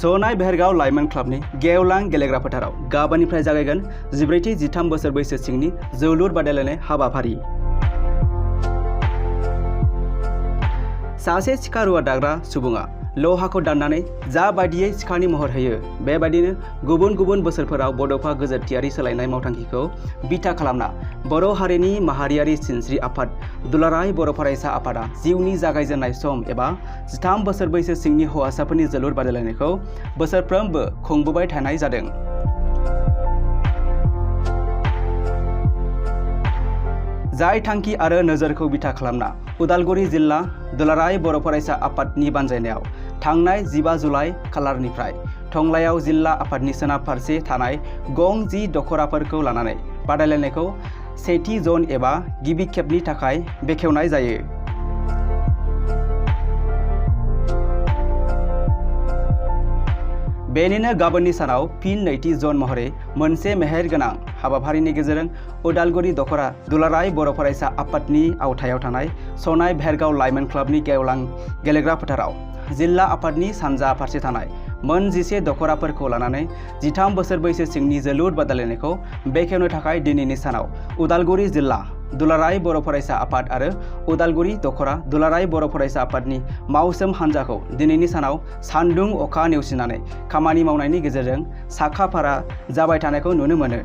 सनाय बेहेरगाव लाइमोन क्लाबनि गेवलां गेलेग्रा फोथाराव गाबोननिफ्राय जागायगोन 14-13 बोसोर बैसो सिंनि जोलुर बादायलायनाय हाबाफारि। सासे सिखा रुवा दाग्रा सुबुङा लहाखौ दाननानै जा बायदियै सिखानि महर होयो, बेबायदिनो गुबुन गुबुन बोसोरफोराव बड'फा गोजोरथियारि सोलायनाय मावथांखिखौ बिथा खालामना बर' हारिनि माहारियारि सिनस्रि आफाद दुलाराय बर' फरायसा आफादा जिउनि जागायजेननाय सम एबा 13 बोसोर बैसो सिंनि हौवासाफोरनि जोलुर बादायलायनायखौ बोसोरफ्रोमबो खुंबोबाय थानाय जादों। जाय थांखि आरो नोजोरखौ बिथा खालामना उदालगुरि जिल्ला दुलाराय बर' फरायसा आफादनि बानजायनायाव थांनाय 15 जुलाइ खालारनिफ्राय टंलायाव जिल्ला आफादनि सोनाब फारसे थानाय गं 10 दख'राफोरखौ लानानै बादायलायनायखौ सेथि जन एबा गिबि खेबनि थाखाय बेखेवनाय जायो। बेनिनो गाबोननि सानाव फिन नैथि जन महरै मोनसे मेहेर गोनां हाबाफारिनि गेजेरजों उदालगुरि दख'रा दुलाराय बर' फरायसा आफादनि आवथायाव थानाय सनाय बेहेरगाव लाइमोन क्लाबनि गेवलां गेलेग्रा फोथाराव जिल्ला आफादनि सानजा फारसे थानाय मोन 11 दख'राफोरखौ लानानै 13 बोसोर बैसो सिंनि जोलुर बादायलायनायखौ बेखेवनो थाखाय दिनैनि सानाव उदालगुरि जिल्ला दुलाराय बर' फरायसा आफाद आरो उदालगुरि दख'रा दुलाराय बर' फरायसा आफादनि मावसोम हान्जाखौ दिनैनि सानाव सान्दुं अखा नेवसिनानै खामानि मावनायनि गेजेरजों साखा-फारा जाबाय थानायखौ नुनो मोनो।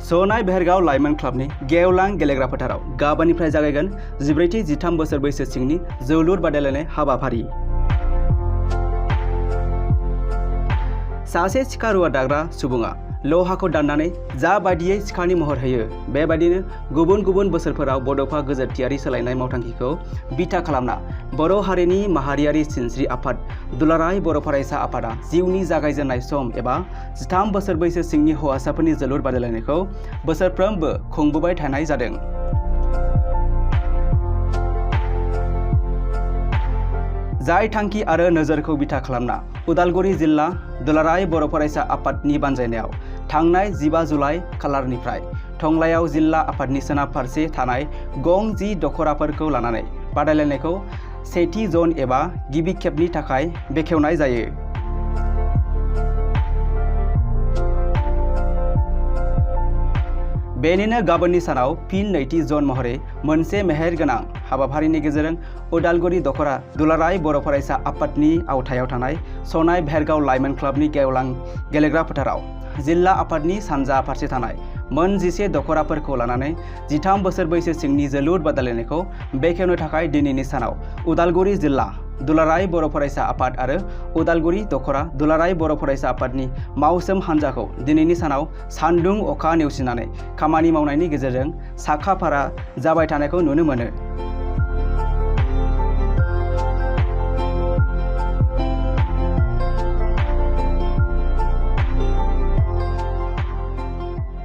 सनाय बेहेरगाव लाइमोन क्लाबनि गेवलां गेलेग्रा फोथाराव गाबोननिफ्राय जागायगोन 14-13 बोसोर बैसो सिंनि जोलुर बादायलायनाय हाबाफारि। सासे सिखा रुवा दाग्रा सुबुङा लहाखौ दाननानै जा बायदियै सिखानि महर होयो, बेबायदिनो गुबुन गुबुन बोसोरफोराव बड'फा गोजोरथियारि सोलायनाय मावथांखिखौ बिथा खालामना बर' हारिनि माहारियारि सिनस्रि आफाद दुलाराय बर' फरायसा आफादा जिउनि जागायजेननाय सम एबा 13 बोसोर बैसो सिंनि हौवासाफोरनि जोलुर बादायलायनायखौ बोसोरफ्रोमबो खुंबोबाय थानाय जादों। जाय थांखि आरो नोजोरखौ बिथा खालामना उदालगुरि जिल्ला दुलाराय बर' फरायसा आफादनि बानजायनायाव थांनाय 15 जुलाइ खालारनिफ्राय टंलायाव जिल्ला आफादनि सोनाब फारसे थानाय गं 10 दख'राफोरखौ लानानै बादायलायनायखौ सेथि जन एबा गिबि खेबनि थाखाय बेखेवनाय जायो। बेनिनो गाबोननि सानाव फिन नैथि जन महरै मोनसे मेहेर गोनां हाबाफारिनि गेजेरजों उदालगुरि दख'रा दुलाराय बर' फरायसा आफादनि आवथायाव थानाय सनाय बेहेरगाव लाइमोन क्लाबनि गेवलां गेलेग्रा फोथाराव जिल्ला आफादनि सानजा फारसे थानाय मोन 11 दख'राफोरखौ लानानै 13 बोसोर बैसो सिंनि जोलुर बादायलायनायखौ बेखेवनो थाखाय दिनैनि सानाव उदालगुरि जिल्ला दुलाराय बर' फरायसा आफाद आरो उदालगुरि दख'रा दुलाराय बर' फरायसा आफादनि मावसोम हान्जाखौ दिनैनि सानाव सान्दुं अखा नेवसिनानै खामानि मावनायनि गेजेरजों साखा-फारा जाबाय थानायखौ नुनो मोनो।